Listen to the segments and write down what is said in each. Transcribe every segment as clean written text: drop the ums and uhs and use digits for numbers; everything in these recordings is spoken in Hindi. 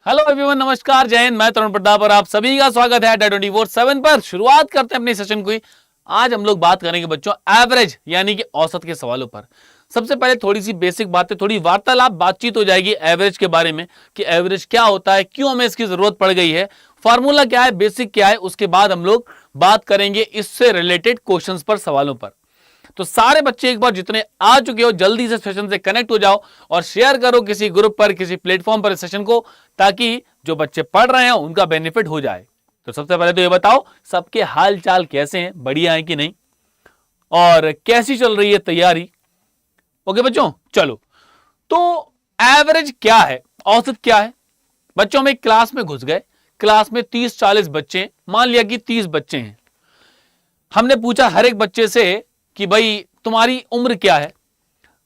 हेलो एवरीवन, नमस्कार, जय हिंद। मैं तरुण प्रताप और आप सभी का स्वागत है अड्डा 24/7 पर। शुरुआत करते हैं अपने सेशन को। आज हम लोग बात करेंगे बच्चों एवरेज यानी कि औसत के सवालों पर। सबसे पहले थोड़ी सी बेसिक बातें, थोड़ी वार्तालाप, बातचीत हो जाएगी एवरेज के बारे में कि एवरेज क्या होता है, क्यों हमें इसकी जरूरत पड़ गई है, फॉर्मूला क्या है, बेसिक क्या है। उसके बाद हम लोग बात करेंगे इससे रिलेटेड क्वेश्चंस पर, सवालों पर। तो सारे बच्चे एक बार जितने आ चुके हो जल्दी से सेशन से कनेक्ट हो जाओ और शेयर करो किसी ग्रुप पर, किसी प्लेटफॉर्म पर इस सेशन को, ताकि जो बच्चे पढ़ रहे हैं उनका बेनिफिट हो जाए। तो सबसे पहले तो ये बताओ सबके हाल चाल कैसे हैं, बढ़िया है कि नहीं, और कैसी चल रही है तैयारी। ओके बच्चों, चलो। तो एवरेज क्या है, औसत क्या है। बच्चों में एक क्लास में घुस गए, क्लास में 30-40 बच्चे, मान लिया कि 30 बच्चे हैं। हमने पूछा हर एक बच्चे से कि भाई तुम्हारी उम्र क्या है।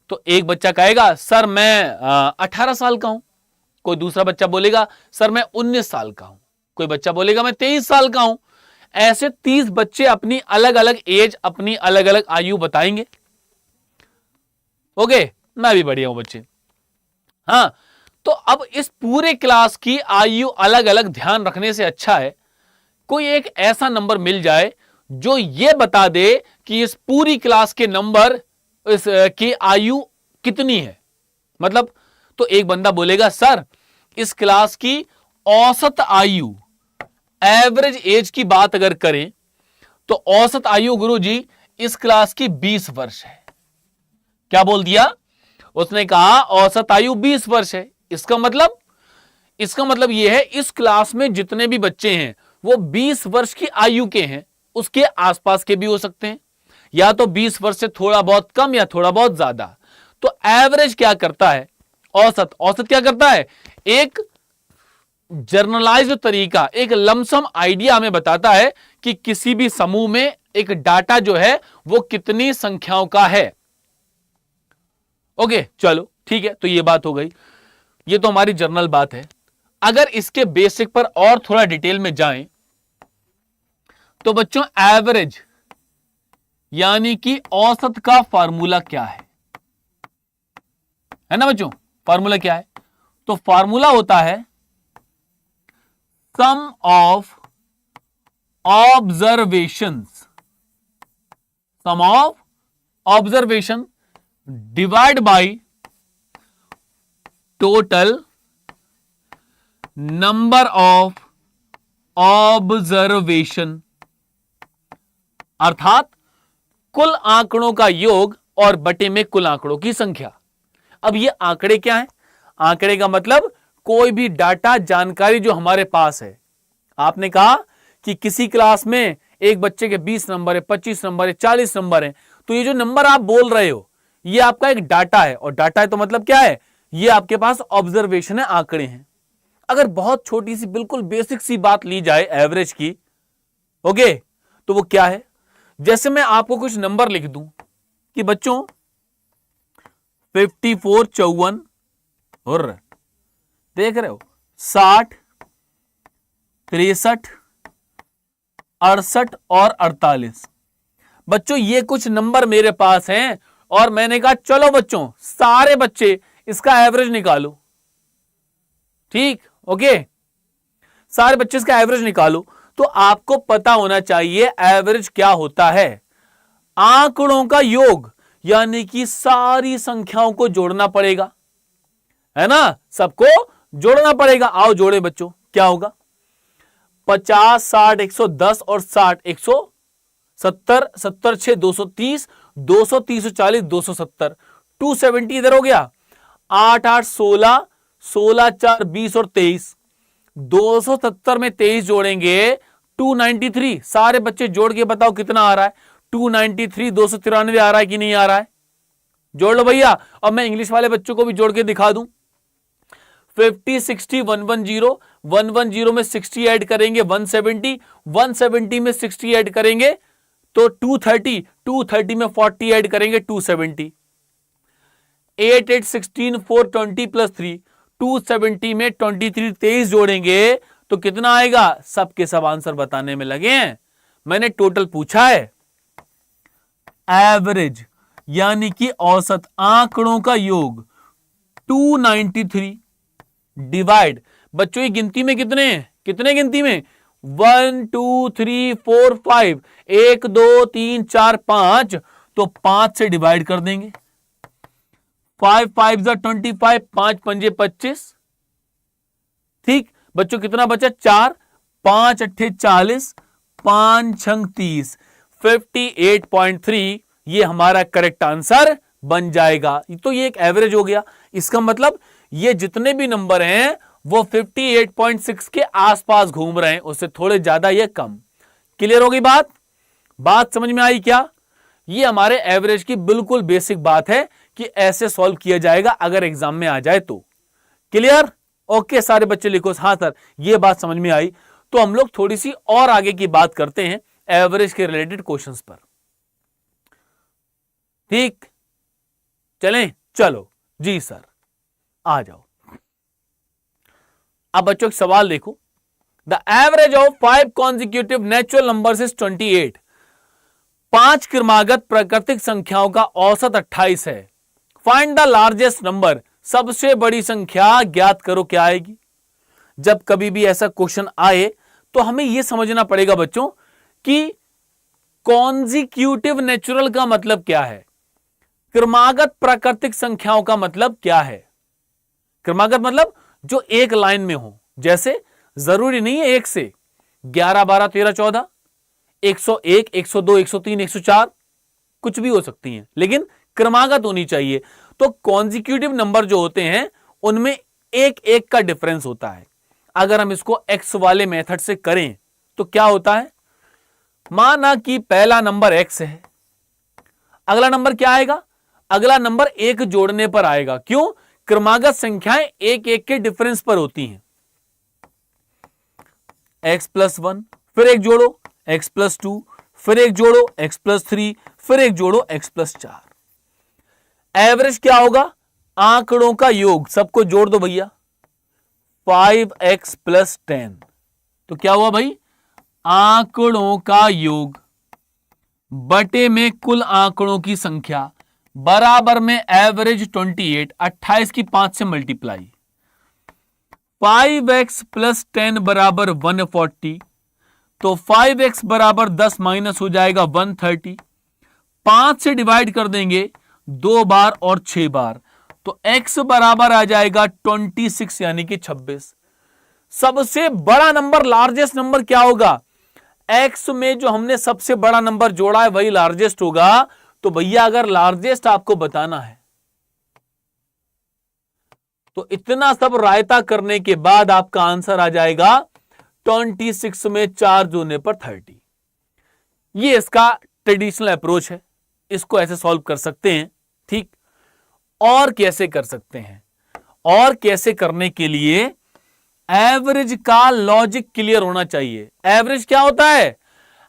तो एक बच्चा कहेगा सर मैं 18 साल का हूं। कोई दूसरा बच्चा बोलेगा सर मैं 19 साल का हूं। कोई बच्चा बोलेगा मैं 23 साल का हूं। ऐसे 30 बच्चे अपनी अलग अलग एज, अपनी अलग अलग आयु बताएंगे। ओके, मैं भी बढ़िया हूं बच्चे। हाँ, तो अब इस पूरे क्लास की आयु अलग अलग ध्यान रखने से अच्छा है कोई एक ऐसा नंबर मिल जाए जो ये बता दे कि इस पूरी क्लास के नंबर, इस की आयु कितनी है। मतलब तो एक बंदा बोलेगा सर इस क्लास की औसत आयु, एवरेज एज की बात अगर करें तो औसत आयु गुरुजी इस क्लास की 20 वर्ष है। क्या बोल दिया उसने? कहा औसत आयु 20 वर्ष है। इसका मतलब यह है इस क्लास में जितने भी बच्चे हैं वो 20 वर्ष की आयु के हैं, उसके आसपास के भी हो सकते हैं, या तो 20 वर्ष से थोड़ा बहुत कम या थोड़ा बहुत ज्यादा। तो एवरेज क्या करता है, औसत क्या करता है, एक जर्नलाइज्ड तरीका, एक लमसम आइडिया हमें बताता है कि किसी भी समूह में एक डाटा जो है वो कितनी संख्याओं का है। ओके चलो ठीक है, तो ये बात हो गई, ये तो हमारी जर्नल बात है। अगर इसके बेसिक पर और थोड़ा डिटेल में जाएं तो बच्चों एवरेज यानी कि औसत का फार्मूला क्या है ना बच्चों? फार्मूला क्या है? तो फार्मूला होता है sum of observation divide by total number of observation, अर्थात कुल आंकड़ों का योग और बटे में कुल आंकड़ों की संख्या। अब ये आंकड़े क्या है? आंकड़े का मतलब कोई भी डाटा, जानकारी जो हमारे पास है। आपने कहा कि किसी क्लास में एक बच्चे के 20 नंबर है, 25 नंबर है, 40 नंबर है, तो ये जो नंबर आप बोल रहे हो ये आपका एक डाटा है। और डाटा है तो मतलब क्या है, ये आपके पास ऑब्जर्वेशन है, आंकड़े हैं। अगर बहुत छोटी सी बिल्कुल बेसिक सी बात ली जाए एवरेज की, ओके, तो वो क्या है? जैसे मैं आपको कुछ नंबर लिख दूं कि बच्चों 54, 54 और देख रहे हो 60, 63, 68 और 48। बच्चों ये कुछ नंबर मेरे पास हैं और मैंने कहा चलो बच्चों सारे बच्चे इसका एवरेज निकालो। ठीक, ओके, सारे बच्चे इसका एवरेज निकालो। तो आपको पता होना चाहिए एवरेज क्या होता है। आंकड़ों का योग, यानी कि सारी संख्याओं को जोड़ना पड़ेगा, है ना, सबको जोड़ना पड़ेगा। आओ जोड़े बच्चों, क्या होगा? 50, 60, 110 और 60, 170, 70, 6, 230, 230, 40, 270, 270 इधर हो गया। 8, 8, 16, 16, 4, 20 और 23, 270 में 23 जोड़ेंगे 293। सारे बच्चे जोड़ के बताओ कितना आ रहा है? 293, 293 आ रहा है कि नहीं आ रहा है? जोड़ लो भैया। अब मैं इंग्लिश वाले बच्चों को भी जोड़ के दिखा दूं। 50, 60, 110, 110 में 60 ऐड करेंगे 170, 170 में 60 ऐड करेंगे तो 230, 230 में 40 ऐड करेंगे 270, 8, 8, 16, 420 प्लस 3, 270 में 23, 23 जोड़ेंगे तो कितना आएगा? सबके सब आंसर बताने में लगे हैं। मैंने टोटल पूछा है। एवरेज यानी कि औसत, आंकड़ों का योग 293 डिवाइड, बच्चों ये गिनती में कितने हैं, कितने गिनती में, 1 2 3 4 5, 1 2 3 4 5, तो 5 से डिवाइड कर देंगे, 5 5 25, 5 पंजे 25। ठीक बच्चों कितना बचा, 4, 5 अट्ठे 40, 5 छंग 30, 58.3 ये हमारा करेक्ट आंसर बन जाएगा। तो ये एक एवरेज हो गया, इसका मतलब ये जितने भी नंबर हैं वो 58.6 के आसपास घूम रहे हैं, उससे थोड़े ज्यादा या कम। क्लियर हो गई बात, बात समझ में आई क्या? ये हमारे एवरेज की बिल्कुल बेसिक बात है कि ऐसे सॉल्व किया जाएगा अगर एग्जाम में आ जाए तो। क्लियर? ओके सारे बच्चे लिखो हाँ सर ये बात समझ में आई। तो हम लोग थोड़ी सी और आगे की बात करते हैं एवरेज के रिलेटेड क्वेश्चंस पर। ठीक चलें, चलो जी सर आ जाओ। अब बच्चों एक सवाल देखो, the average of 5 consecutive natural numbers is 28। 5 क्रमागत प्राकृतिक संख्याओं का औसत 28 है। फाइंड द लार्जेस्ट नंबर, सबसे बड़ी संख्या ज्ञात करो, क्या आएगी? जब कभी भी ऐसा क्वेश्चन आए तो हमें यह समझना पड़ेगा बच्चों कि कॉन्जिक्यूटिव नेचुरल का मतलब क्या है, क्रमागत प्राकृतिक संख्याओं का मतलब क्या है। क्रमागत मतलब जो एक लाइन में हो, जैसे जरूरी नहीं है एक से 11 12 13 14, 101 102 103 104 कुछ भी हो सकती हैं, लेकिन क्रमागत होनी चाहिए। तो कॉन्जिक्यूटिव नंबर जो होते हैं उनमें एक एक का डिफरेंस होता है। अगर हम इसको एक्स वाले मेथड से करें तो क्या होता है, माना कि पहला नंबर एक्स है, अगला नंबर क्या आएगा, अगला नंबर एक जोड़ने पर आएगा। क्यों? क्रमागत संख्याएं एक एक के डिफरेंस पर होती हैं। x प्लस 1, फिर एक जोड़ो x प्लस 2, फिर एक जोड़ो x प्लस 3, फिर एक जोड़ो x प्लस 4। एवरेज क्या होगा, आंकड़ों का योग, सबको जोड़ दो भैया, 5x प्लस 10। तो क्या हुआ भाई, आंकड़ों का योग बटे में कुल आंकड़ों की संख्या बराबर में एवरेज 28, 28 की 5 से मल्टीप्लाई, 5x प्लस 10 बराबर 140, तो 5x बराबर 10 माइनस हो जाएगा 130, 5 से डिवाइड कर देंगे 2 बार और 6 बार, तो x बराबर आ जाएगा 26 यानी कि 26। सबसे बड़ा नंबर, लार्जेस्ट नंबर क्या होगा, x में जो हमने सबसे बड़ा नंबर जोड़ा है वही लार्जेस्ट होगा। तो भैया अगर लार्जेस्ट आपको बताना है तो इतना सब रायता करने के बाद आपका आंसर आ जाएगा 26 में 4 जोड़ने पर 30। ये इसका ट्रेडिशनल अप्रोच है, इसको ऐसे सॉल्व कर सकते हैं। ठीक, और कैसे कर सकते हैं, और कैसे करने के लिए एवरेज का लॉजिक क्लियर होना चाहिए। एवरेज क्या होता है,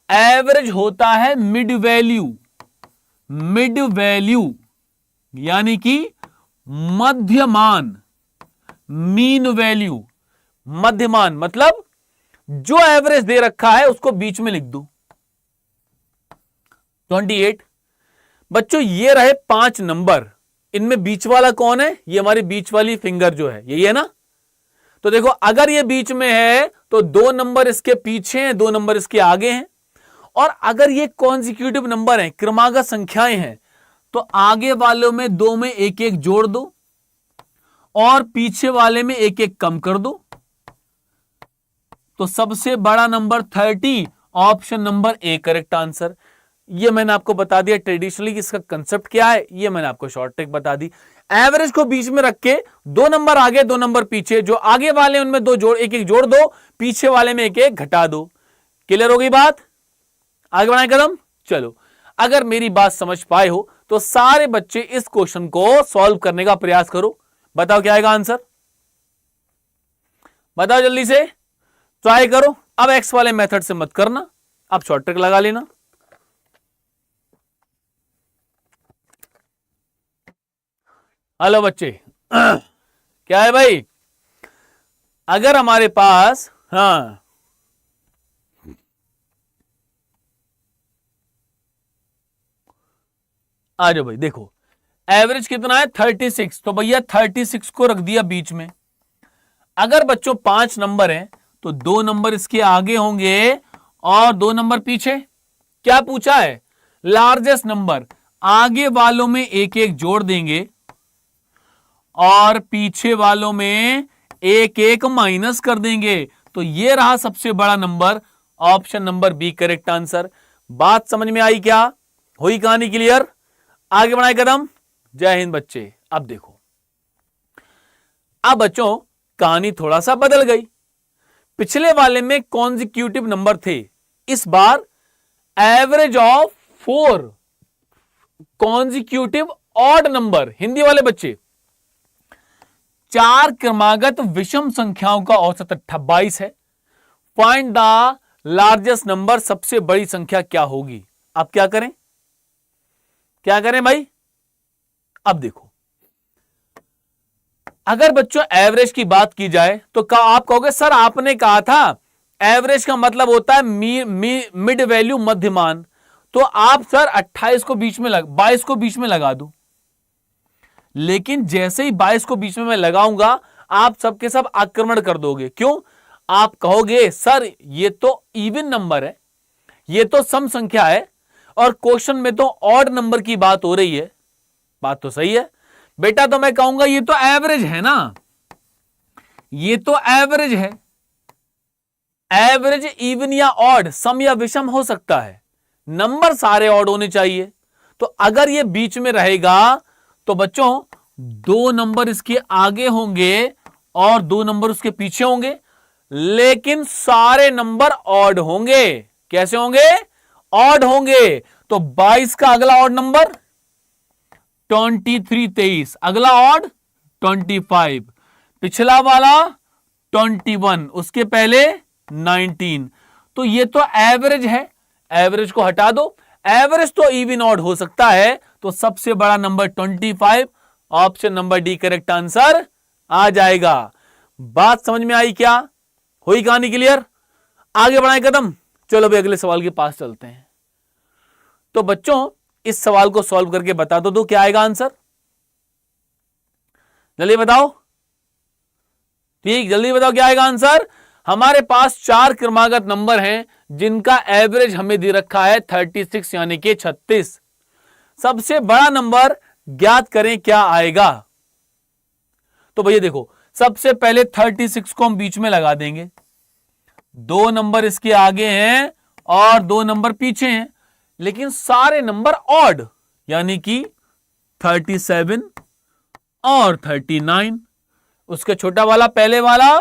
एवरेज होता है मिड वैल्यू, मिड वैल्यू यानी कि मध्यमान, मीन वैल्यू, मध्यमान मतलब जो एवरेज दे रखा है उसको बीच में लिख दो। 28 बच्चों ये रहे 5 नंबर, इनमें बीच वाला कौन है, ये हमारी बीच वाली फिंगर जो है यही है ना। तो देखो अगर ये बीच में है तो 2 नंबर इसके पीछे हैं, 2 नंबर इसके आगे हैं, और अगर ये कॉन्जिक्यूटिव नंबर है, क्रमागत संख्याएं हैं, तो आगे वालों में 2 में एक एक जोड़ दो और पीछे वाले में एक एक कम कर दो। तो सबसे बड़ा number 30, option number A correct answer. ये मैंने आपको बता दिया ट्रेडिशनली इसका कंसेप्ट क्या है, ये मैंने आपको शॉर्ट ट्रिक बता दी। एवरेज को बीच में रख के 2 नंबर आगे 2 नंबर पीछे, जो आगे वाले उनमें 2 जोड़ एक एक जोड़ दो, पीछे वाले में एक एक घटा दो। क्लियर हो गई बात, आगे बढ़ाएं कदम। चलो अगर मेरी बात समझ पाए हो तो सारे बच्चे इस क्वेश्चन को सॉल्व करने का प्रयास करो। बताओ क्या आएगा आंसर, बताओ जल्दी से, ट्राई करो। अब एक्स वाले मेथड से मत करना, अब शॉर्ट ट्रिक लगा लेना। हेलो बच्चे क्या है भाई, अगर हमारे पास हाँ आ जाओ भाई, देखो एवरेज कितना है 36, तो भैया 36 को रख दिया बीच में। अगर बच्चों 5 नंबर हैं तो 2 नंबर इसके आगे होंगे और 2 नंबर पीछे। क्या पूछा है? लार्जेस्ट नंबर, आगे वालों में एक एक जोड़ देंगे और पीछे वालों में एक एक माइनस कर देंगे। तो ये रहा सबसे बड़ा number, option number B correct answer. बात समझ में आई क्या? हुई कहानी क्लियर? आगे बढ़ाए कदम। जय हिंद बच्चे। अब देखो, अब बच्चों कहानी थोड़ा सा बदल गई। पिछले वाले में कॉन्जिक्यूटिव नंबर थे, इस बार average of 4 consecutive odd number. Hindi वाले बच्चे, 4 क्रमागत विषम संख्याओं का औसत 22 है। फाइंड द लार्जेस्ट नंबर, सबसे बड़ी संख्या क्या होगी? आप क्या करें? क्या करें भाई? अब देखो, अगर बच्चों एवरेज की बात की जाए तो आप कहोगे सर आपने कहा था एवरेज का मतलब होता है मिड वैल्यू, मध्यमान। तो आप सर 28 को बीच में 22 को बीच में लगा दो। लेकिन जैसे ही 22 को बीच में मैं लगाऊंगा आप सबके सब आक्रमण कर दोगे। क्यों? आप कहोगे सर ये तो इवन नंबर है, ये तो सम संख्या है और क्वेश्चन में तो ऑड नंबर की बात हो रही है। बात तो सही है बेटा, तो मैं कहूंगा ये तो एवरेज है ना, ये तो एवरेज है। एवरेज इवन या ऑड, सम या विषम हो सकता है, नंबर सारे ऑड होने चाहिए। तो अगर ये बीच में रहेगा तो बच्चों 2 नंबर इसके आगे होंगे और 2 नंबर उसके पीछे होंगे, लेकिन सारे नंबर ऑड होंगे। कैसे होंगे? ऑड होंगे। तो 22 का अगला ऑड नंबर 23, 23, अगला ऑड 25, पिछला वाला 21, उसके पहले 19। तो ये तो एवरेज है, एवरेज को हटा दो। एवरेज तो इवन ऑड हो सकता है, तो सबसे बड़ा number 25, option number D correct answer आ जाएगा। बात समझ में आई क्या? हुई कहानी क्लियर? आगे बढ़ाएं कदम। चलो भाई अगले सवाल के पास चलते हैं। तो बच्चों इस सवाल को सॉल्व करके बता दो क्या आएगा आंसर? जल्दी बताओ। ठीक, जल्दी बताओ क्या आएगा आंसर। हमारे पास 4 क्रमागत नंबर हैं जिनका एवरेज हमें दे रखा है 36 यानी कि 36। सबसे बड़ा नंबर ज्ञात करें क्या आएगा। तो भैया देखो, सबसे पहले 36 को हम बीच में लगा देंगे, 2 नंबर इसके आगे हैं और 2 नंबर पीछे हैं, लेकिन सारे नंबर ऑड, यानी कि 37 और 39। उसके छोटा वाला पहले वाला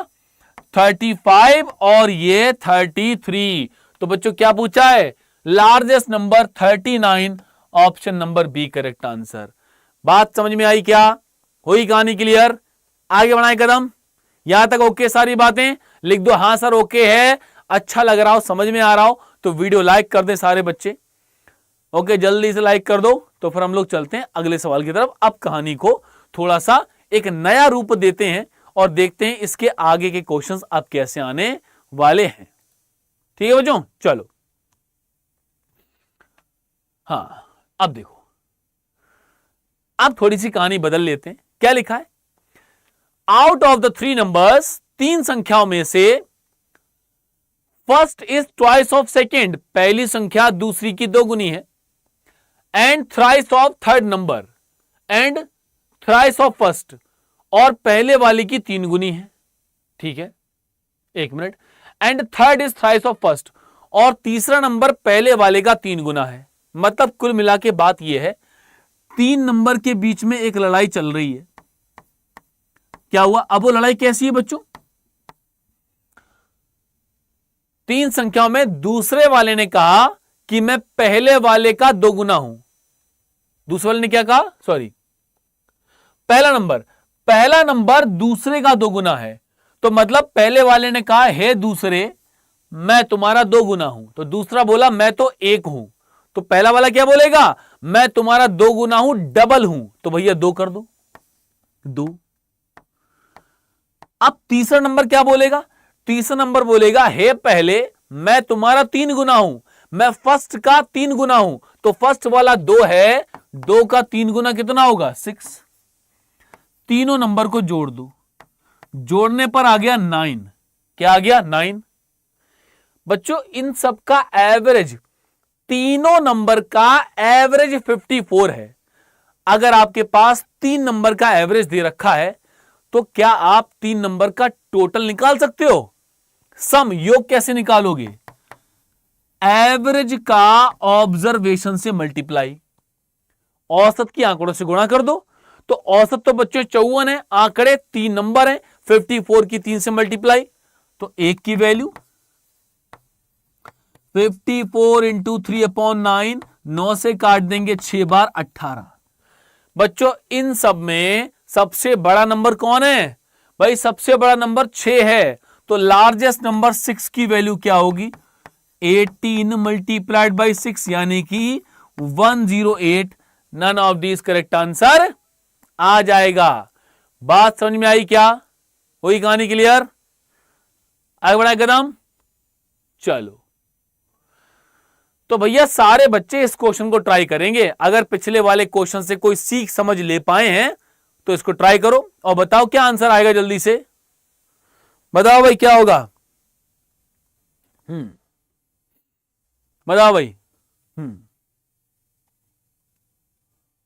35 और ये 33। तो बच्चों क्या पूछा है? Largest number 39, option number B correct answer. बात समझ में आई क्या? हुई कहानी क्लियर? आगे बढ़ाएं कदम। यहां तक ओके? सारी बातें लिख दो हाँ सर ओके है, अच्छा लग रहा हो, समझ में आ रहा हो तो वीडियो लाइक कर दें सारे बच्चे। ओके, जल्दी से लाइक कर दो। तो फिर हम लोग चलते हैं अगले सवाल की तरफ। अब कहानी को थोड़ा सा एक नया रूप देते हैं और देखते हैं इसके आगे के क्वेश्चंस अब कैसे आने वाले हैं। ठीक है बच्चों, चलो। हाँ, अब देखो, अब थोड़ी सी कहानी बदल लेते हैं। क्या लिखा है? आउट ऑफ द 3 नंबर्स, 3 संख्याओं में से first is twice of second, पहली संख्या दूसरी की 2 गुनी है, and thrice of third number and thrice of first, और पहले वाले की 3 गुनी है। ठीक है, एक minute. And third is thrice of first, और तीसरा नंबर पहले वाले का 3 गुना है। मतलब कुल मिला के बात यह है, 3 नंबर के बीच में एक लड़ाई चल रही है। क्या हुआ? अब वो लड़ाई कैसी है बच्चों? 3 संख्याओं में दूसरे वाले ने कहा कि मैं पहले वाले का 2 गुना हूं। दूसरे वाले ने क्या कहा? सॉरी, पहला नंबर दूसरे का 2 गुना है। तो मतलब पहले वाले ने कहा हे दूसरे, मैं तुम्हारा 2 गुना हूं। तो दूसरा बोला मैं तो 1 हूं। तो पहला वाला क्या बोलेगा? मैं तुम्हारा 2 गुना हूं, डबल हूं। तो भैया 2 कर दो, 2। अब तीसरा नंबर क्या बोलेगा? तीसरा नंबर बोलेगा हे पहले, मैं तुम्हारा 3 गुना हूं, मैं फर्स्ट का 3 गुना हूं। तो फर्स्ट वाला 2 है, 2 का 3 गुना कितना होगा? 6। तीनों नंबर को जोड़ दो, जोड़ने पर आ गया 9। क्या आ गया? 9। बच्चों इन सब का एवरेज, तीनों नंबर का एवरेज 54 है। अगर आपके पास 3 नंबर का एवरेज दे रखा है तो क्या आप 3 नंबर का टोटल निकाल सकते हो? सम, योग कैसे निकालोगे? एवरेज का ऑब्जर्वेशन से मल्टीप्लाई, औसत की आंकड़ों से गुणा कर दो। तो औसत तो बच्चों 54 है, आंकड़े 3 नंबर है, 54 की 3 से मल्टीप्लाई, तो 1 की वैल्यू 54 इंटू 3/9, 9 से काट देंगे 6 बार 18। बच्चों इन सब में सबसे बड़ा नंबर कौन है? भाई सबसे बड़ा नंबर 6 है, तो लार्जेस्ट नंबर 6 की वैल्यू क्या होगी? 18 मल्टीप्लाइड बाई 6 यानी कि 108। None of this correct answer आ जाएगा। बात समझ में आई क्या? हुई कहानी क्लियर? आगे बढ़ाए कदम। चलो तो भैया सारे बच्चे इस क्वेश्चन को ट्राई करेंगे। अगर पिछले वाले क्वेश्चन से कोई सीख समझ ले पाए हैं तो इसको ट्राई करो और बताओ क्या आंसर आएगा। जल्दी से बताओ भाई क्या होगा। बताओ भाई।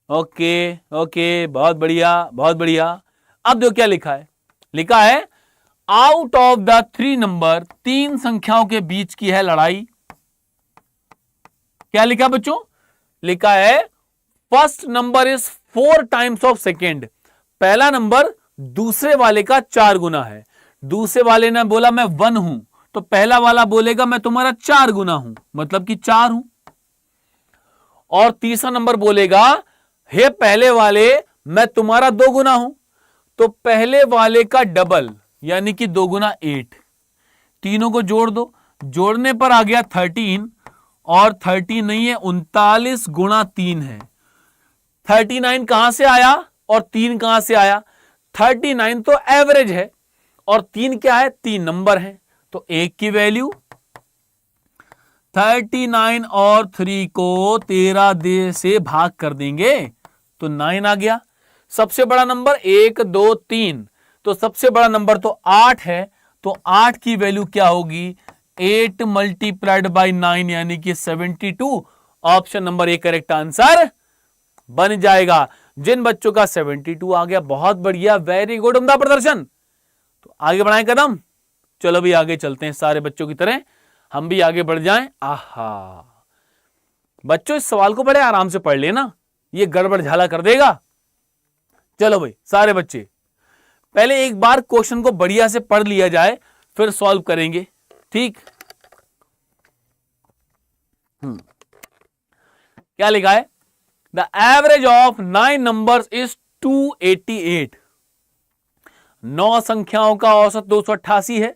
ओके ओके, बहुत बढ़िया बहुत बढ़िया। अब देखो क्या लिखा है। लिखा है आउट ऑफ द 3 नंबर, 3 संख्याओं के बीच की है लड़ाई। क्या लिखा बच्चों? लिखा है first number is 4 times of second. पहला नंबर दूसरे वाले का 4 गुना है। दूसरे वाले ने बोला मैं 1 हूं, तो पहला वाला बोलेगा मैं तुम्हारा 4 गुना हूं, मतलब कि 4 हूं। और तीसरा नंबर बोलेगा हे पहले वाले मैं तुम्हारा 2 गुना हूं, तो पहले वाले का डबल यानी कि 2 गुना 8। तीनों को जोड़ दो, जोड़ने पर आ गया 13, और 30 नहीं है, 39 गुणा 3 है। 39 कहां से आया और 3 कहां से आया? 39 तो एवरेज है और 3 क्या है? 3 नंबर है, तो 1 की वैल्यू 39 और 3 को 13 दे से भाग कर देंगे तो 9 आ गया। सबसे बड़ा नंबर 1 2 3, तो सबसे बड़ा नंबर तो 8 है, तो 8 की वैल्यू क्या होगी? 8 मल्टीप्लाइड बाई 9 यानी कि 72। Option number A correct answer बन जाएगा। जिन बच्चों का 72 आ गया, बहुत बढ़िया, वेरी गुड, उम्दा प्रदर्शन। तो आगे बढ़ाएं कदम। चलो भी आगे चलते हैं, सारे बच्चों की तरह हम भी आगे बढ़ जाएं। आहा बच्चों इस सवाल को बड़े आराम से पढ़ लेना, ये गड़बड़ झाला कर देगा। चलो भाई सारे बच्चे पहले एक बार क्वेश्चन को बढ़िया से पढ़ लिया जाए, फिर सॉल्व करेंगे, ठीक? क्या लिखा है? The average of 9 numbers is 288। 9 संख्याओं का औसत 288 है।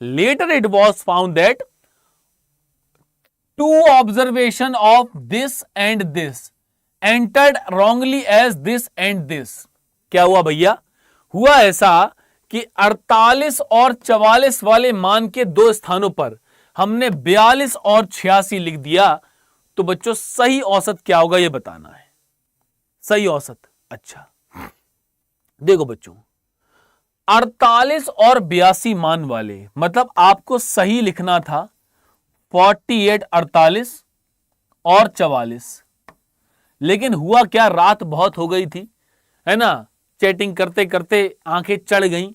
Later it was found that 2 observation of this and this entered wrongly as this and this. क्या हुआ भैया? हुआ ऐसा कि 48 और 44 वाले मान के 2 स्थानों पर हमने 42 और 86 लिख दिया। तो बच्चों सही औसत क्या होगा यह बताना है। सही औसत, अच्छा देखो बच्चों 48 और 82 मान वाले, मतलब आपको सही लिखना था 48, 48 और 44। लेकिन हुआ क्या, रात बहुत हो गई थी, है ना, चैटिंग करते करते आंखें चढ़ गईं,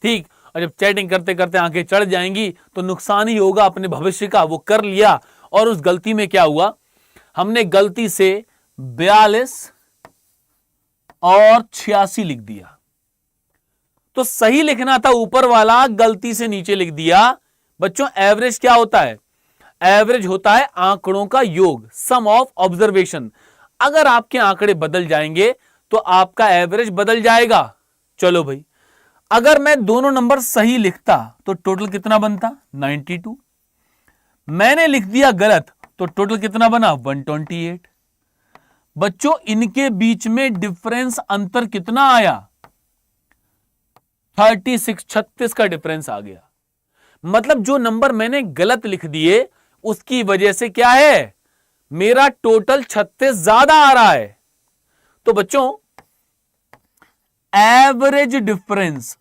ठीक? और जब चैटिंग करते करते आंखें चढ़ जाएंगी तो नुकसान ही होगा अपने भविष्य का। वो कर लिया और उस गलती में क्या हुआ, हमने गलती से 42 और 86 लिख दिया। तो सही लिखना था ऊपर वाला, गलती से नीचे लिख दिया। बच्चों एवरेज क्या होता है? एवरेज होता है आंकड़ों का योग, सम ऑफ ऑब्जर्वेशन। अगर आपके आंकड़े बदल जाएंगे तो आपका एवरेज बदल जाएगा। चलो भाई, अगर मैं दोनों नंबर सही लिखता तो टोटल कितना बनता? 92। मैंने लिख दिया गलत तो टोटल कितना बना? 128। बच्चों इनके बीच में डिफरेंस, अंतर कितना आया? 36, 36 का डिफरेंस आ गया। मतलब जो नंबर मैंने गलत लिख दिए उसकी वजह से क्या है, मेरा टोटल 36 ज्यादा आ रहा है। तो बच्चों एवरेज डिफरेंस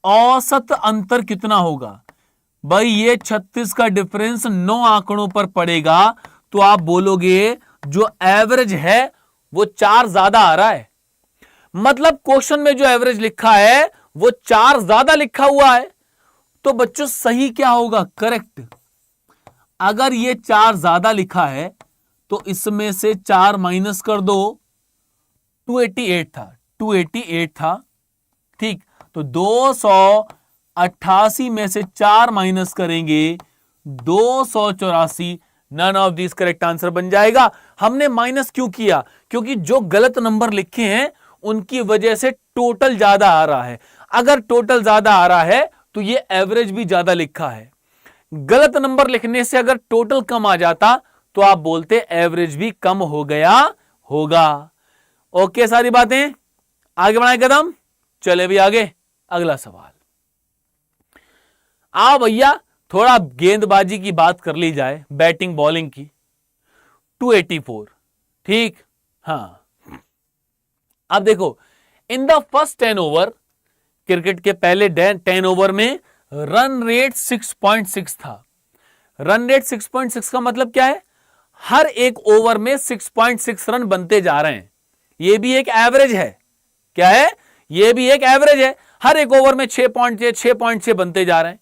औसत अंतर कितना होगा? भाई ये 36 का डिफरेंस 9 आंकड़ों पर पड़ेगा, तो आप बोलोगे जो एवरेज है वो 4 ज्यादा आ रहा है। मतलब क्वेश्चन में जो एवरेज लिखा है वो 4 ज्यादा लिखा हुआ है। तो बच्चों सही क्या होगा? करेक्ट। अगर ये 4 ज्यादा लिखा है तो इसमें से 4 माइनस कर दो, 288 था, 288 था, ठीक। तो 288 में से 4 माइनस करेंगे 284, none of this correct answer बन जाएगा। हमने माइनस क्यों किया? क्योंकि जो गलत नंबर लिखे हैं उनकी वजह से टोटल ज्यादा आ रहा है। अगर टोटल ज्यादा आ रहा है तो ये एवरेज भी ज्यादा लिखा है। गलत नंबर लिखने से अगर टोटल कम आ जाता तो आप बोलते एवरेज भी कम हो गया होगा। ओके, सारी बातें आगे बढ़ाएं कदम। चले भी आगे, अगला सवाल। आओ भैया थोड़ा गेंदबाजी की बात कर ली जाए, बैटिंग बॉलिंग की। 284, ठीक। हाँ, अब देखो इन द फर्स्ट 10 ओवर, क्रिकेट के पहले 10 ओवर में रन रेट 6.6 था। रन रेट 6.6 का मतलब क्या है? हर एक ओवर में 6.6 रन बनते जा रहे हैं। यह भी एक एवरेज है। क्या है? यह भी एक एवरेज है। हर एक ओवर में 6.6 बनते जा रहे हैं।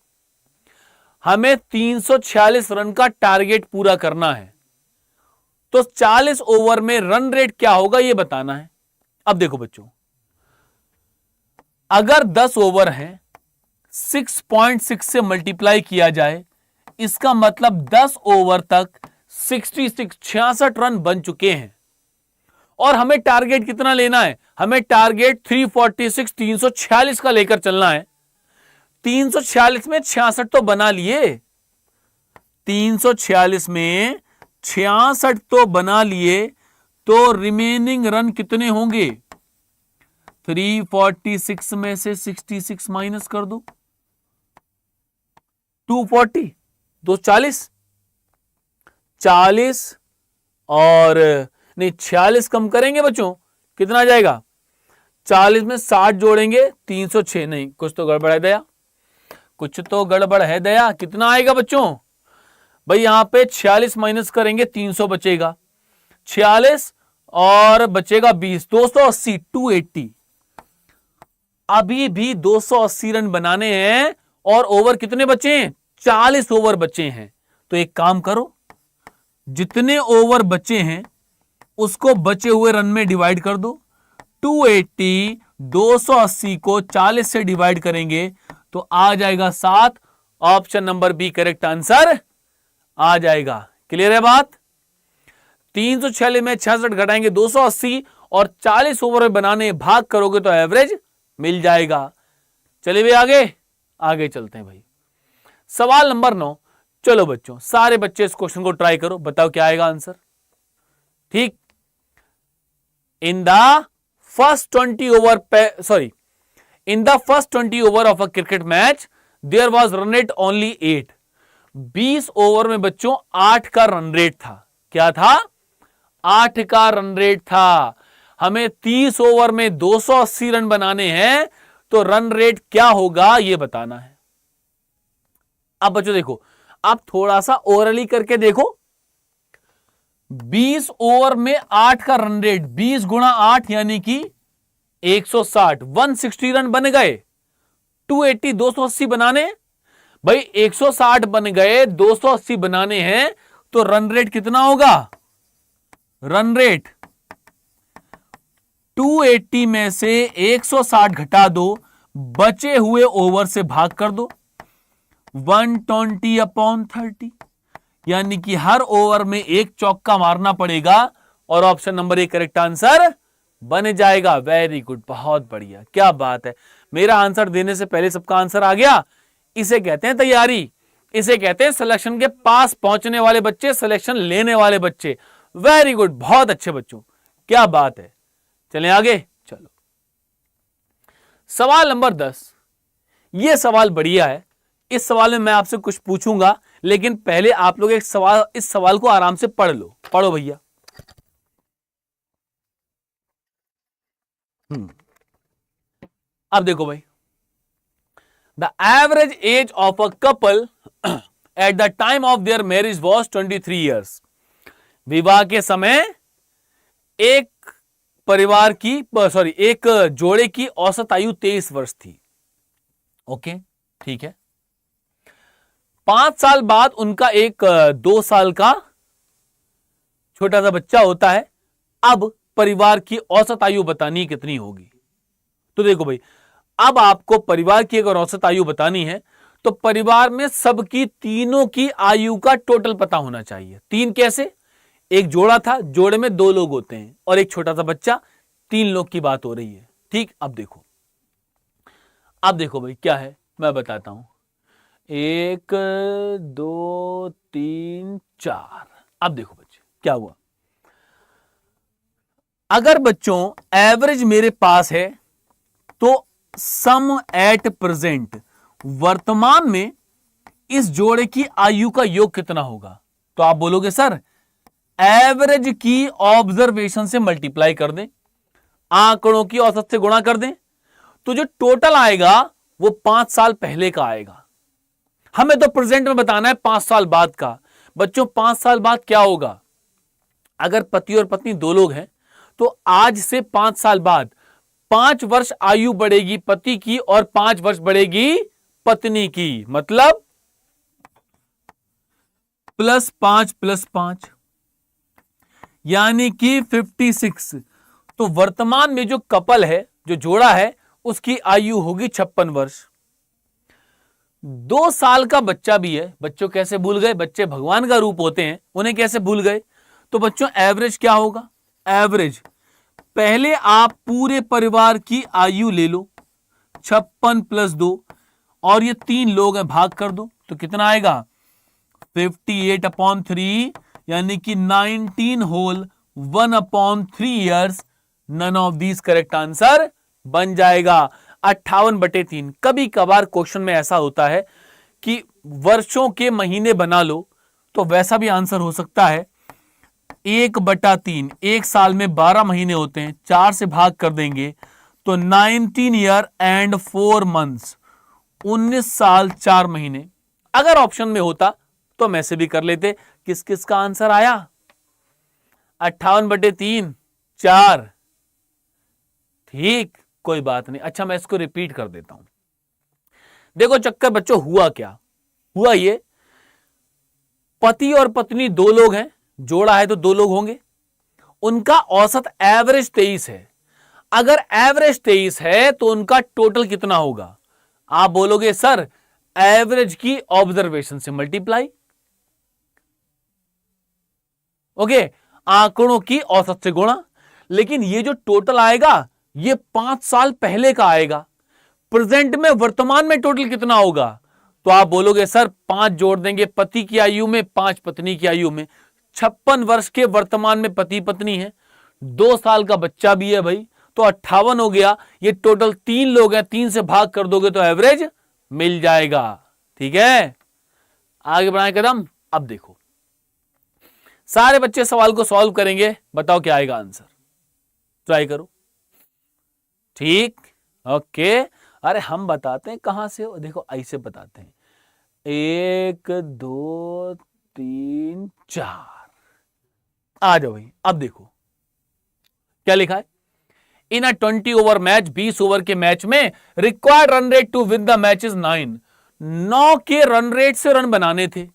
हमें 346 रन का टारगेट पूरा करना है, तो 40 ओवर में रन रेट क्या होगा यह बताना है। अब देखो बच्चों, अगर 10 ओवर हैं, 6.6 से मल्टीप्लाई किया जाए, इसका मतलब 10 ओवर तक 66 रन बन चुके हैं। और हमें टारगेट कितना लेना है? हमें टारगेट 346 का लेकर चलना है। 346 में 66 तो बना लिए, 346 में 66 तो बना लिए, तो रिमेनिंग रन कितने होंगे? 346 में से 66 माइनस कर दो, 240, 240, 40 और नहीं 46 कम करेंगे बच्चों, कितना आ जाएगा? 40 में 60 जोड़ेंगे 306, नहीं कुछ तो गड़बड़ है दया, कुछ तो गड़बड़ है दया। कितना आएगा बच्चों? भाई यहां पे 46 माइनस करेंगे 300 बचेगा, 46 और बचेगा 20, 280, 280। अभी भी 280 रन बनाने हैं और ओवर कितने बचे हैं? 40 ओवर बचे हैं। तो एक काम करो, जितने ओवर बचे हैं उसको बचे हुए रन में डिवाइड कर दो। 280 280 को 40 से डिवाइड करेंगे तो आ जाएगा 7। Option number B correct answer आ जाएगा। क्लियर है बात? 346 में 66 घटाएंगे 280 और 40 ओवर में बनाने भाग करोगे तो एवरेज मिल जाएगा। चलिए भाई आगे आगे चलते हैं भाई। सवाल नंबर 9। चलो बच्चों, सारे बच्चे इस क्वेश्चन को ट्राई करो, बताओ क्या आएगा आंसर। ठीक, in the first 20 over of a cricket match there was run rate only 8। 20 over में बच्चों 8 का रन रेट था। क्या था? 8 का रन रेट था। हमें 30 ओवर में 280 रन बनाने हैं, तो रन रेट क्या होगा यह बताना है। अब बच्चों देखो, आप थोड़ा सा ओरली करके देखो। 20 ओवर में 8 का रन रेट, 20 गुणा 8 यानी कि 160, 160 रन बन गए। 280 280 बनाने, भाई 160 बन गए, 280 बनाने हैं, तो रन रेट कितना होगा? रन रेट 280 में से 160 घटा दो, बचे हुए ओवर से भाग कर दो, 120/30, यानी कि हर ओवर में एक चौका मारना पड़ेगा और option number A correct answer बन जाएगा। वेरी गुड, बहुत बढ़िया, क्या बात है। मेरा आंसर देने से पहले सबका आंसर आ गया। इसे कहते हैं तैयारी, इसे कहते हैं सिलेक्शन के पास पहुंचने वाले बच्चे, सिलेक्शन लेने वाले बच्चे। वेरी गुड, बहुत अच्छे बच्चों, क्या बात है। चलें आगे। चलो सवाल नंबर 10। यह सवाल बढ़िया है। इस सवाल में मैं आपसे कुछ पूछूंगा, लेकिन पहले आप लोग इस सवाल को आराम से पढ़ लो। पढ़ो भैया। अब देखो भाई, the average age of a couple at the time of their marriage was 23 years. विवाह के समय एक परिवार की एक जोड़े की औसत आयु 23 वर्ष थी। ओके, ठीक है। 5 साल बाद उनका एक 2 साल का छोटा सा बच्चा होता है। अब परिवार की औसत आयु बतानी कितनी होगी? तो देखो भाई, अब आपको परिवार की अगर औसत आयु बतानी है तो परिवार में सबकी तीनों की आयु का टोटल पता होना चाहिए। तीन कैसे? एक जोड़ा था, जोड़े में 2 लोग होते हैं और एक छोटा सा बच्चा, 3 लोग की बात हो रही है। ठीक, अब देखो भाई क्या है, मैं बताता हूं। 1 2 3 4। अब देखो बच्चे क्या हुआ। अगर बच्चों एवरेज मेरे पास है तो सम एट प्रेजेंट, वर्तमान में इस जोड़े की आयु का योग कितना होगा? तो आप बोलोगे सर एवरेज की ऑब्जर्वेशन से मल्टीप्लाई कर दें, आंकड़ों की औसत से गुणा कर दें, तो जो टोटल आएगा वो 5 साल पहले का आएगा। हमें तो प्रेजेंट में बताना है 5 साल बाद का। बच्चों 5 साल बाद क्या होगा? अगर पति और पत्नी 2 लोग हैं तो आज से 5 साल बाद 5 वर्ष आयु बढ़ेगी पति की और 5 वर्ष बढ़ेगी पत्नी की, मतलब +5 + 5 यानी कि 56। तो वर्तमान में जो कपल है, जो जोड़ा है, उसकी आयु होगी 56 वर्ष। 2 साल का बच्चा भी है। बच्चों कैसे भूल गए? बच्चे भगवान का रूप होते हैं, उन्हें कैसे भूल गए? तो बच्चों एवरेज क्या होगा? एवरेज पहले आप पूरे परिवार की आयु ले लो, 56 + 2, और ये 3 लोग हैं, भाग कर दो तो कितना आएगा? 58/3 यानी कि 19 whole 1/3 years. None of these correct answer बन जाएगा 58/3। कभी कभार क्वेश्चन में ऐसा होता है कि वर्षों के महीने बना लो तो वैसा भी आंसर हो सकता है। 1/3, एक साल में 12 महीने होते हैं, 4 से भाग कर देंगे तो 19 ईयर एंड 4 मंथ्स, 19 साल 4 महीने। अगर ऑप्शन में होता तो हम ऐसे भी कर लेते। किस किस का आंसर आया? 58/3, 4। ठीक, कोई बात नहीं। अच्छा, मैं इसको रिपीट कर देता हूं। देखो चक्कर बच्चों हुआ क्या? हुआ ये, पति और पत्नी 2 लोग हैं, जोड़ा है तो 2 लोग होंगे, उनका औसत एवरेज 23 है। अगर एवरेज 23 है तो उनका टोटल कितना होगा? आप बोलोगे सर एवरेज की ऑब्जर्वेशन से मल्टीप्लाई। ओके, आंकड़ों की औसत से गुणा। लेकिन ये जो टोटल आएगा ये 5 साल पहले का आएगा। प्रेजेंट में, वर्तमान में टोटल कितना होगा? तो आप बोलोगे सर 5 जोड़ देंगे पति की आयु में, 5 पत्नी की आयु में। 56 वर्ष के वर्तमान में पति पत्नी है, 2 साल का बच्चा भी है भाई, तो 58 हो गया। ये टोटल 3 लोग हैं, 3 से भाग कर दोगे तो एवरेज मिल जाएगा। ठीक है, आगे बढ़ाएं कदम। अब देखो सारे बच्चे सवाल को सॉल्व करेंगे, बताओ क्या आएगा आंसर, ट्राई करो। ठीक, ओके। अरे हम बताते हैं कहां से हो, देखो ऐसे बताते हैं। 1 2 3 4। आ जाओ भाई, अब देखो क्या लिखा है। In a 20 over match, 20 over के मैच में required run rate to win the match is 9। 9 के रन रेट से रन बनाने थे।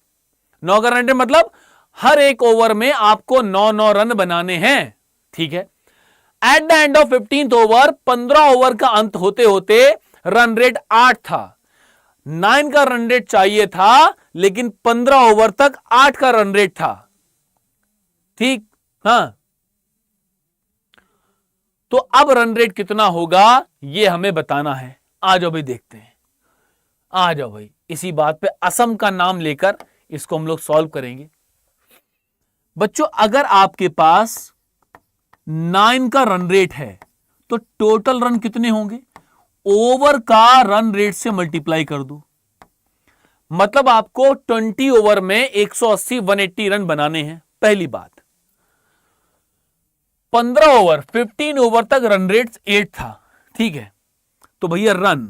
9 का रन रेट मतलब हर एक ओवर में आपको 9 रन बनाने हैं। ठीक है, at the end of 15th over, 15 over का अंत होते होते रन रेट 8 था। 9 का रन रेट चाहिए था लेकिन 15 ओवर तक 8 का रन रेट था। ठीक, हाँ, तो अब रन रेट कितना होगा ये हमें बताना है। आ जाओ भाई देखते हैं, आ जाओ भाई। इसी बात पे असम का नाम लेकर इसको हम लोग सॉल्व करेंगे। बच्चों अगर आपके पास 9 का रन रेट है तो टोटल रन कितने होंगे? ओवर का रन रेट से मल्टीप्लाई कर दो, मतलब आपको 20 ओवर में 180 180 रन बनाने हैं। पहली बात, 15 ओवर 15 ओवर तक रन रेट 8 था। ठीक है, तो भैया run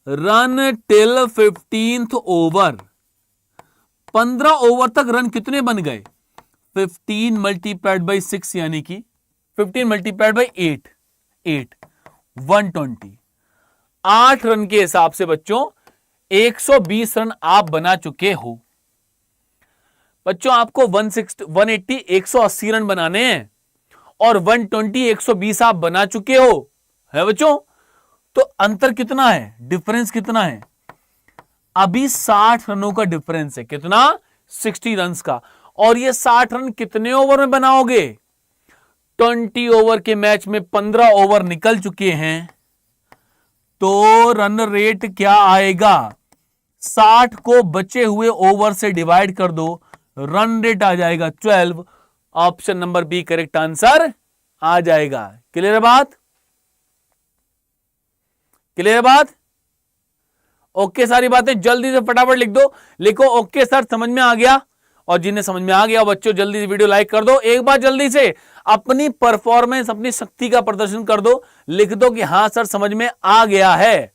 run till 15th over, 15 over तक रन कितने बन गए? 15 मल्टीप्लाइड बाई 6 यानी कि 15 मल्टीप्लाइड बाई 8, 120। 8 रन के हिसाब से बच्चों 120 रन आप बना चुके हो। बच्चों आपको 180 180 रन बनाने हैं और 120 120 आप बना चुके हो, है बच्चों? तो अंतर कितना है, डिफरेंस कितना है? अभी 60 रनों का डिफरेंस है। कितना? 60 रन्स का। और ये 60 रन कितने ओवर में बनाओगे? 20 ओवर के मैच में 15 ओवर निकल चुके हैं, तो रन रेट क्या आएगा? 60 को बचे हुए ओवर से डिवाइड कर दो, रन रेट आ जाएगा 12। Option number B correct answer आ जाएगा। क्लियर है बात? क्लियर है बात? ओके, सारी बातें जल्दी से फटाफट लिख दो। लिखो ओके सर, समझ में आ गया। और जिन्हें समझ में आ गया बच्चों जल्दी से वीडियो लाइक कर दो। एक बार जल्दी से अपनी परफॉर्मेंस, अपनी शक्ति का प्रदर्शन कर दो। लिख दो कि हां सर समझ में आ गया है,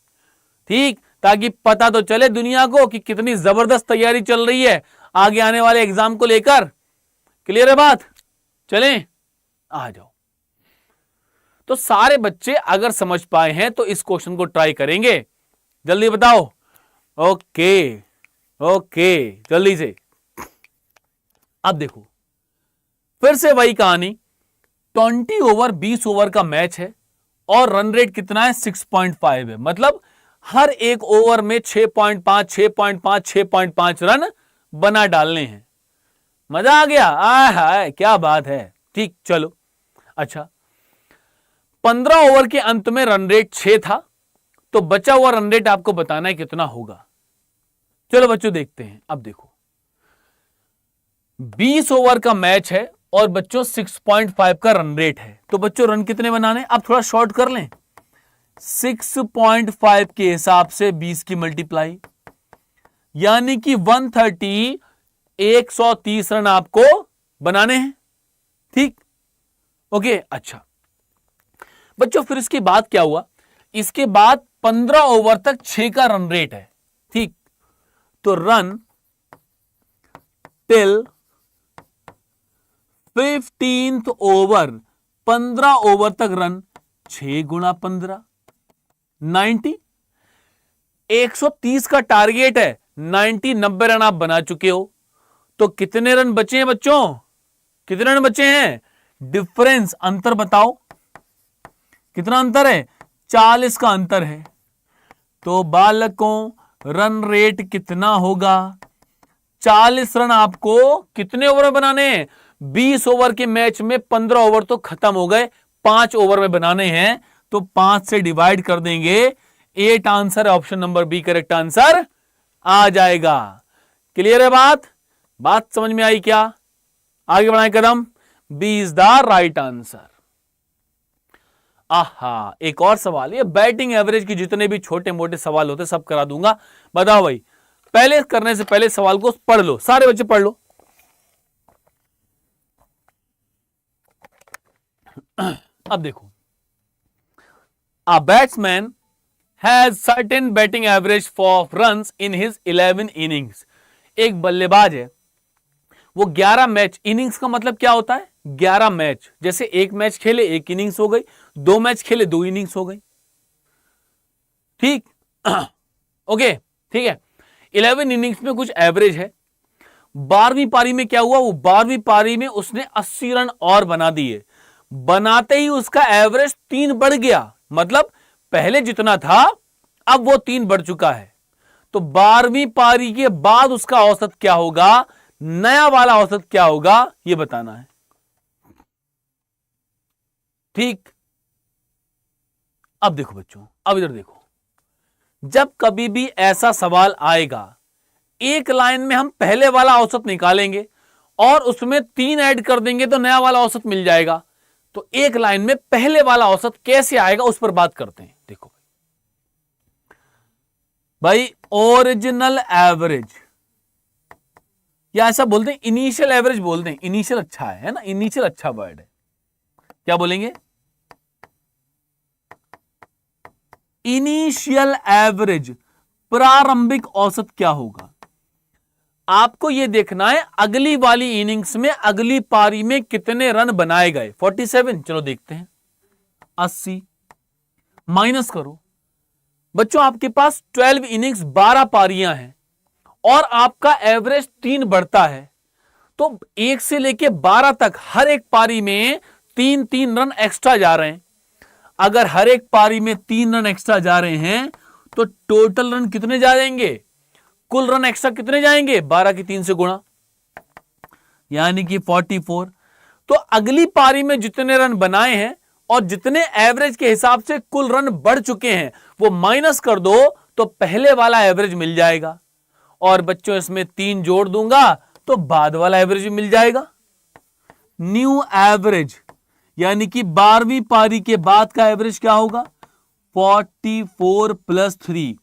ठीक, ताकि पता तो चले दुनिया को कि कितनी जबरदस्त तैयारी चल रही है आगे आने वाले एग्जाम को लेकर। क्लियर है बात? चलें, आ जाओ। तो सारे बच्चे अगर समझ पाए हैं तो इस क्वेश्चन को ट्राई करेंगे। जल्दी बताओ। ओके ओके, जल्दी से। अब देखो फिर से वही कहानी, 20 ओवर 20 ओवर का मैच है और रन रेट कितना है? 6.5 है। मतलब हर एक ओवर में 6.5 6.5 6.5 रन बना डालने हैं। मजा आ गया? हाय क्या बात है। ठीक, चलो। अच्छा, 15 ओवर के अंत में रन रेट 6 था, तो बचा हुआ रन रेट आपको बताना है कितना होगा। चलो बच्चों देखते हैं। अब देखो 20 ओवर का मैच है और बच्चों 6.5 का रन रेट है, तो बच्चों रन कितने बनाने? अब थोड़ा शॉर्ट कर लें। 6.5 के हिसाब से 20 की मल्टीप्लाई, यानी कि 130 130 रन आपको बनाने हैं। ठीक, ओके। अच्छा बच्चों, फिर इसके बाद क्या हुआ? इसके बाद 15 ओवर तक 6 का रन रेट है। ठीक, तो run till 15th over, 15 over तक रन 6 गुणा 15 90, 130 का टारगेट है। 90 रन आप बना चुके हो, तो कितने रन बचे हैं बच्चों? कितने रन बचे हैं? डिफरेंस, अंतर बताओ कितना अंतर है? 40 का अंतर है। तो बालकों रन रेट कितना होगा? 40 रन आपको कितने ओवर में बनाने हैं? 20 ओवर के मैच में 15 ओवर तो खत्म हो गए, 5 ओवर में बनाने हैं, तो 5 से डिवाइड कर देंगे, 8 answer, option number B correct answer आ जाएगा। क्लियर है बात? बात समझ में आई क्या? आगे बढ़ाएं कदम। B is the right answer. आहा, एक और सवाल, ये बैटिंग एवरेज की जितने भी छोटे मोटे सवाल होते सब करा दूंगा। बताओ भाई, पहले करने से पहले सवाल को पढ़ लो, सारे बच्चे पढ़ लो। अब देखो, a batsman has certain batting average for runs in his 11 innings. एक बल्लेबाज है, वो 11 मैच, इनिंग्स का मतलब क्या होता है? 11 मैच, जैसे एक मैच खेले 1 इनिंग्स हो गई, 2 मैच खेले 2 इनिंग्स हो गई। ठीक ओके, ठीक है। 11 इनिंग्स में कुछ एवरेज है। 12वीं पारी में क्या हुआ? वो 12वीं पारी में उसने 80 रन और बना दिए। बनाते ही उसका एवरेज 3 बढ़ गया, मतलब पहले जितना था अब वो 3 बढ़ चुका है। तो 12वीं पारी के बाद उसका औसत क्या होगा, नया वाला औसत क्या होगा, यह बताना है। ठीक, अब देखो बच्चों, अब इधर देखो, जब कभी भी ऐसा सवाल आएगा, एक लाइन में हम पहले वाला औसत निकालेंगे और उसमें 3 ऐड कर देंगे तो नया वाला औसत मिल जाएगा। तो एक लाइन में पहले वाला औसत कैसे आएगा उस पर बात करते हैं। देखो भाई, ओरिजिनल एवरेज, या ऐसा बोलते हैं इनिशियल एवरेज बोलते हैं। इनिशियल अच्छा है ना, इनिशियल अच्छा वर्ड है। क्या बोलेंगे? इनिशियल एवरेज, प्रारंभिक औसत क्या होगा? आपको यह देखना है अगली वाली इनिंग्स में, अगली पारी में कितने रन बनाए गए। 47, चलो देखते हैं। 80 माइनस करो। बच्चों आपके पास 12 इनिंग्स 12 पारियां हैं और आपका एवरेज 3 बढ़ता है, तो 1 से लेके 12 तक हर एक पारी में 3-3 रन एक्स्ट्रा जा रहे हैं। अगर हर एक पारी में 3 रन एक्स्ट्रा जा रहे हैं तो टोटल रन कितने जाएंगे? कुल रन एक्स्ट्रा कितने जाएंगे? 12 की 3 से गुणा, यानी कि 44। तो अगली पारी में जितने रन बनाए हैं और जितने एवरेज के हिसाब से कुल रन बढ़ चुके हैं वो माइनस कर दो तो पहले वाला एवरेज मिल जाएगा। और बच्चों इसमें 3 जोड़ दूंगा तो बाद वाला एवरेज भी मिल जाएगा। न्यू एवरेज यानी कि 12वीं पारी के बाद का एवरेज क्या होगा? 44 प्लस 3,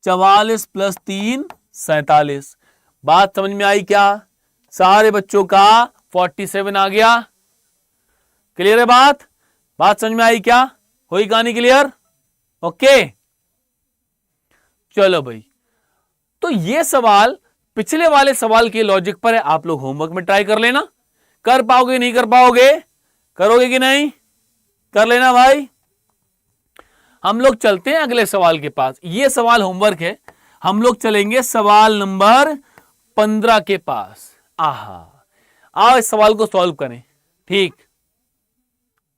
44 प्लस 3, 47। बात समझ में आई क्या? सारे बच्चों का 47 आ गया। क्लियर है बात? बात समझ में आई क्या? हुई कहानी क्लियर? ओके, चलो भाई। तो ये सवाल पिछले वाले सवाल के लॉजिक पर है, आप लोग होमवर्क में ट्राई कर लेना। कर पाओगे नहीं कर पाओगे? करोगे कि नहीं? कर लेना भाई। हम लोग चलते हैं अगले सवाल के पास। ये सवाल होमवर्क है, हम लोग चलेंगे सवाल नंबर 15 के पास। आहा, आओ इस सवाल को सॉल्व करें। ठीक,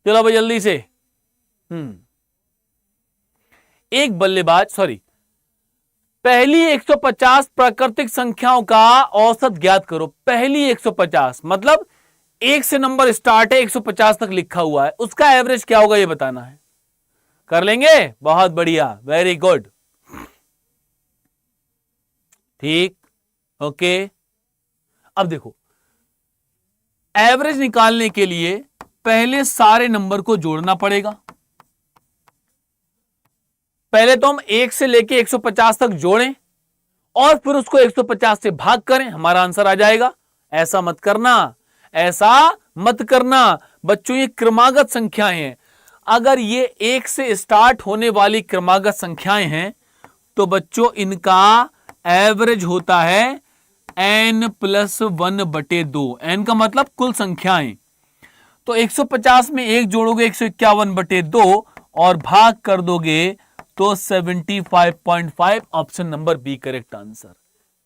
चलो भाई जल्दी से। एक बल्लेबाज, सॉरी, पहली 150 प्राकृतिक संख्याओं का औसत ज्ञात करो। पहली 150 मतलब 1 से नंबर स्टार्ट है, 150 तक लिखा हुआ है, उसका एवरेज क्या होगा ये बताना है। कर लेंगे? बहुत बढ़िया, वेरी गुड। ठीक, ओके। अब देखो, एवरेज निकालने के लिए पहले सारे नंबर को जोड़ना पड़ेगा। पहले तो हम 1 से लेके 150 तक जोड़ें और फिर उसको 150 से भाग करें, हमारा आंसर आ जाएगा। ऐसा मत करना, ऐसा मत करना बच्चों, ये क्रमागत संख्याएं हैं। अगर ये 1 से स्टार्ट होने वाली क्रमागत संख्याएं हैं तो बच्चों इनका एवरेज होता है n+1/2। n का मतलब कुल संख्याएं। तो 150 में 1 जोड़ोगे 151/2 और भाग कर दोगे तो 75.5। Option number B correct answer.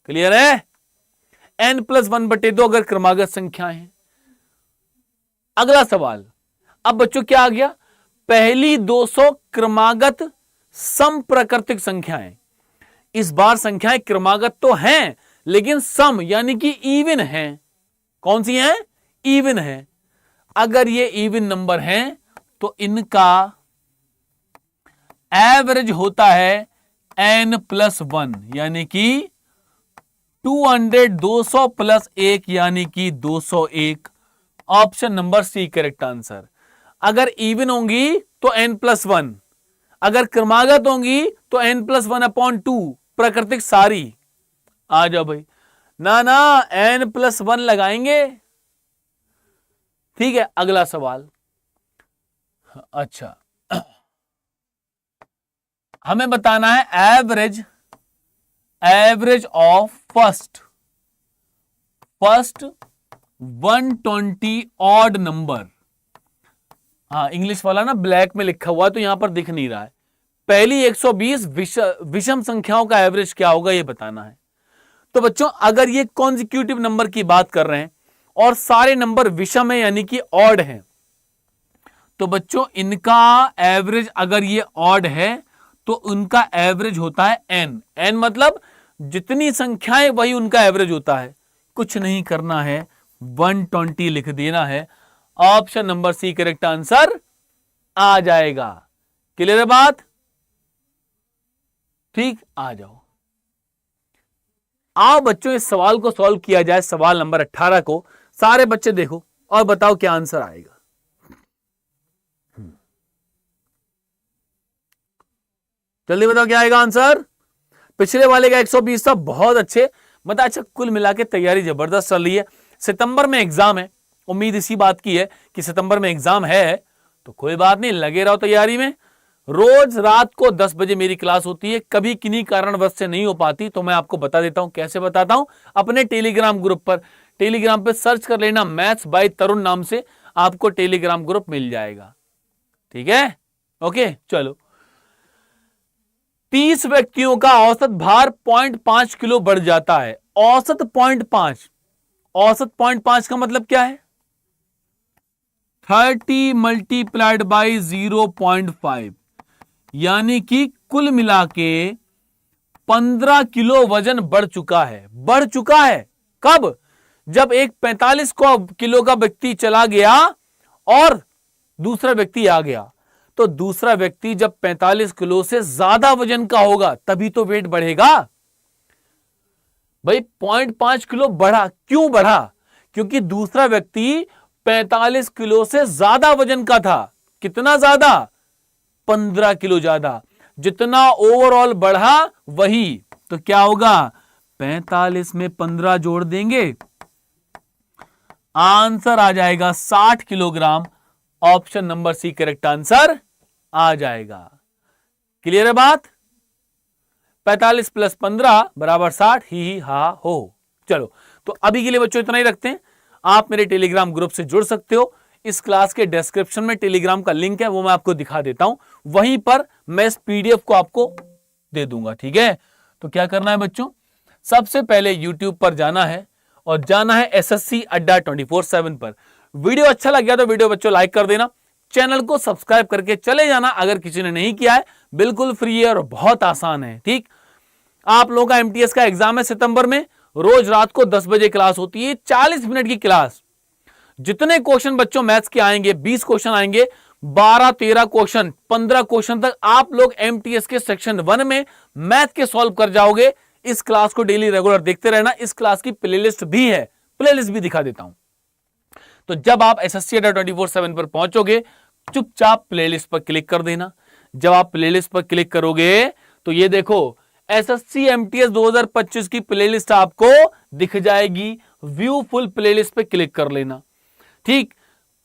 Clear है? n+1/2 अगर क्रमागत संख्याएं हैं। अगला सवाल, अब बच्चों क्या आ गया? पहली 200 क्रमागत सम प्राकृतिक संख्याएं। इस बार संख्याएं क्रमागत तो हैं लेकिन सम यानी कि इवन हैं। कौन सी हैं? इवन हैं। अगर ये इवन नंबर हैं तो इनका एवरेज होता है n+1 यानी कि 200, 200 प्लस 1 यानी कि 201। Option number C correct answer. अगर इवन होंगी तो n+1, अगर क्रमागत होंगी तो n+1/2 प्राकृतिक सारी। आ जाओ भाई, ना ना n+1 लगाएंगे। ठीक है, अगला सवाल। अच्छा, हमें बताना है average of first 120 odd number. हाँ, इंग्लिश वाला ना ब्लैक में लिखा हुआ है तो यहां पर दिख नहीं रहा है। पहली 120 विषम संख्याओं का एवरेज क्या होगा ये बताना है। तो बच्चों अगर ये कॉन्जिक्यूटिव नंबर की बात कर रहे हैं और सारे नंबर विषम है यानी कि ऑड हैं, तो बच्चों इनका एवरेज, अगर ये ऑड है तो उनका एवरेज होता है n मतलब जितनी संख्याएं वही उनका एवरेज होता है। कुछ नहीं करना है, 120 लिख देना है। Option number C correct answer आ जाएगा। क्लियर है बात? ठीक, आ जाओ। आओ बच्चों इस सवाल को सॉल्व किया जाए। सवाल नंबर 18 को सारे बच्चे देखो और बताओ क्या आंसर आएगा। जल्दी बताओ क्या आएगा आंसर। पिछले वाले का 120 था, बहुत अच्छे। मतलब अच्छा, कुल मिला के तैयारी जबरदस्त चल रही है। सितंबर में एग्जाम है, उम्मीद इसी बात की है कि सितंबर में एग्जाम है तो कोई बात नहीं, लगे रहो तैयारी में। रोज रात को 10 बजे मेरी क्लास होती है, कभी किन्हीं कारणवश से नहीं हो पाती तो मैं आपको बता देता हूं। कैसे बताता हूं? अपने टेलीग्राम ग्रुप पर, टेलीग्राम पे सर्च कर लेना मैथ्स बाय तरुण नाम से, आपको टेलीग्राम ग्रुप मिल जाएगा। ठीक है, ओके। चलो, 30 व्यक्तियों का औसत भार 0.5 किलो बढ़ जाता है। औसत 0.5, औसत 0.5 का मतलब क्या है? 30 मल्टीप्लाइड बाई 0.5, यानी कि कुल मिला के 15 किलो वजन बढ़ चुका है। बढ़ चुका है कब? जब एक 45 किलो का व्यक्ति चला गया और दूसरा व्यक्ति आ गया, तो दूसरा व्यक्ति जब 45 किलो से ज्यादा वजन का होगा तभी तो वेट बढ़ेगा। भाई 0.5 किलो बढ़ा, क्यों बढ़ा? क्योंकि दूसरा व्यक्ति 45 किलो से ज्यादा वजन का था। कितना ज्यादा? 15 किलो ज्यादा। जितना ओवरऑल बढ़ा वही, तो क्या होगा? 45 में 15 जोड़ देंगे, आंसर आ जाएगा 60 kilogram. Option number C correct answer आ जाएगा। क्लियर है बात? 45 प्लस 15 बराबर 60, ही हा हो। चलो, तो अभी के लिए बच्चों इतना ही रखते हैं। आप मेरे टेलीग्राम ग्रुप से जुड़ सकते हो। इस क्लास के डिस्क्रिप्शन में टेलीग्राम का लिंक है, वो मैं आपको दिखा देता हूं। वहीं पर मैं इस पीडीएफ को आपको दे दूंगा। ठीक है, तो क्या करना है बच्चों? सबसे पहले यूट्यूब पर जाना है और जाना है एसएससी अड्डा 24/7 पर। वीडियो अच्छा लग गया तो वीडियो बच्चों लाइक कर देना, चैनल को सब्सक्राइब करके चले जाना अगर किसी ने नहीं किया है। बिल्कुल फ्री है और बहुत आसान है। ठीक, आप लोगों का एमटीएस का एग्जाम है सितंबर में, रोज रात को 10 बजे क्लास होती है, 40 मिनट की क्लास। जितने क्वेश्चन बच्चों मैथ्स के आएंगे, 20 क्वेश्चन आएंगे, 12-13 क्वेश्चन, 15 क्वेश्चन तक आप लोग एमटीएस के सेक्शन 1 में मैथ के सॉल्व कर जाओगे। इस क्लास को डेली रेगुलर देखते रहना। इस क्लास की प्लेलिस्ट भी है, प्लेलिस्ट भी दिखा देता हूं। तो जब आप एसएससी अड्डा 24/7 पर पहुंचोगे, चुपचाप प्लेलिस्ट पर क्लिक कर देना। जब आप प्लेलिस्ट पर क्लिक करोगे तो ये देखो एसएससी एमटीएस 2025 की प्लेलिस्ट आपको दिख जाएगी। व्यू फुल प्लेलिस्ट पे क्लिक कर लेना। ठीक,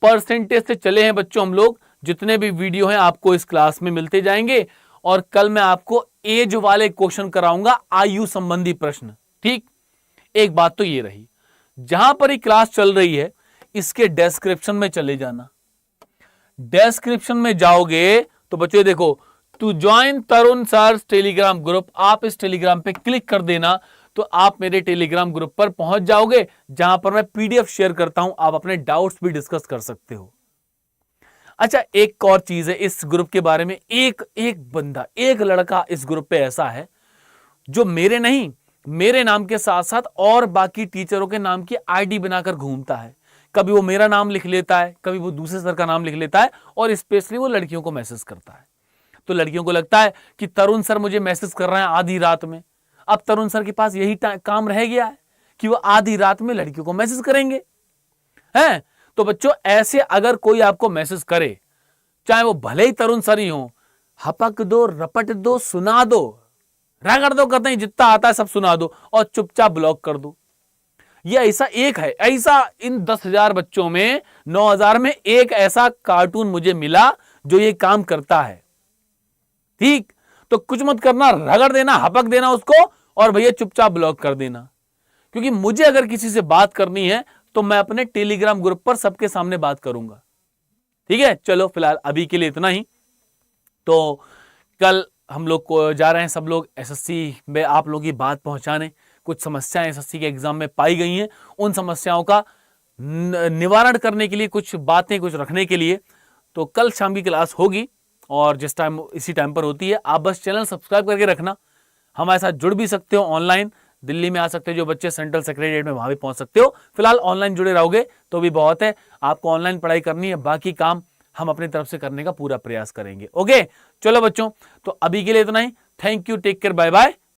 परसेंटेज से चले हैं बच्चों हम लोग। जितने भी वीडियो हैं आपको इस क्लास में मिलते जाएंगे और कल मैं आपको एज वाले क्वेश्चन कराऊंगा, आयु संबंधी प्रश्न। ठीक, एक बात तो ये रही, जहां पर ये क्लास चल रही है इसके डिस्क्रिप्शन में चले जाना। डिस्क्रिप्शन में जाओगे तो बच्चों देखो, to join Tarun sir Telegram group, आप इस टेलीग्राम पे क्लिक कर देना तो आप मेरे टेलीग्राम ग्रुप पर पहुंच जाओगे, जहां पर मैं पीडीएफ शेयर करता हूं। आप अपने डाउट्स भी डिस्कस कर सकते हो। अच्छा, एक और चीज है इस ग्रुप के बारे में, एक बंदा, एक लड़का इस ग्रुप पे ऐसा है जो मेरे नाम के साथ साथ और बाकी टीचरों के नाम की आईडी बनाकर घूमता है। कभी वो मेरा नाम लिख लेता है, कभी वो दूसरे सर का नाम लिख लेता है, और स्पेशली वो लड़कियों को मैसेज करता है। तो लड़कियों को लगता है कि तरुण सर मुझे मैसेज कर रहे हैं आधी रात में। अब तरुण सर के पास यही काम रह गया है कि वो आधी रात में लड़कियों को मैसेज करेंगे, हैं? तो बच्चों ऐसे अगर कोई आपको मैसेज करे, चाहे वो भले ही तरुण सर ही हो, हपक दो, रपट दो, सुना दो, रगड़ दो, करते हैं जितना आता है सब सुना दो और चुपचाप ब्लॉक कर दो। ये ऐसा एक है, ऐसा इन 10,000 बच्चों में 9,000 में एक ऐसा कार्टून मुझे मिला जो ये काम करता है। ठीक, तो कुछ मत करना, रगड़ देना, हपक देना उसको और भैया चुपचाप ब्लॉक कर देना। क्योंकि मुझे अगर किसी से बात करनी है तो मैं अपने टेलीग्राम ग्रुप पर सबके सामने बात करूंगा। ठीक है, चलो फिलहाल अभी के लिए इतना ही। तो कल हम लोग को जा रहे हैं सब लोग एसएससी में आप लोगों की बात पहुंचाने। कुछ समस्याएं एसएससी के एग्जाम में पाई गई हैं, उन समस्याओं का निवारण करने के लिए, कुछ बातें कुछ रखने के लिए। तो कल शाम की क्लास होगी और जिस टाइम इसी टाइम पर होती है। आप बस चैनल सब्सक्राइब करके रखना। हमारे साथ जुड़ भी सकते हो ऑनलाइन, दिल्ली में आ सकते हो, जो बच्चे सेंट्रल सेक्रेटेरिएट में वहां भी पहुंच सकते हो। फिलहाल ऑनलाइन जुड़े रहोगे तो भी बहुत है। आपको ऑनलाइन पढ़ाई करनी है, बाकी काम हम अपनी तरफ से करने का पूरा प्रयास करेंगे। ओके, चलो बच्चों, तो अभी के लिए इतना ही। Thank you, take care, bye bye.